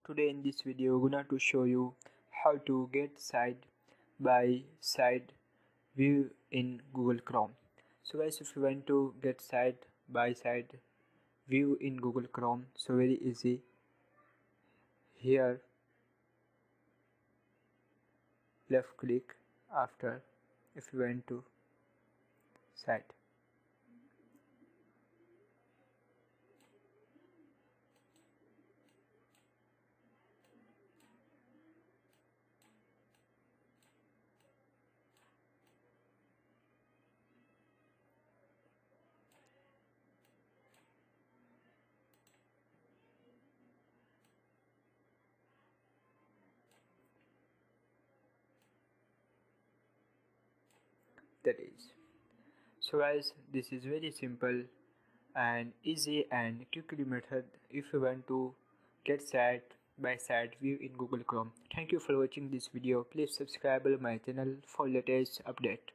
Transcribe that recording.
Today in this video gonna to show you how to get side by side view in Google Chrome. So guys, if you want to get side by side view in Google Chrome, so very easy. Here left click after if you want to side. That is. So guys, this is very simple and easy and quickly method if you want to get side by side view in Google Chrome. Thank you for watching this video. Please subscribe my channel for latest update.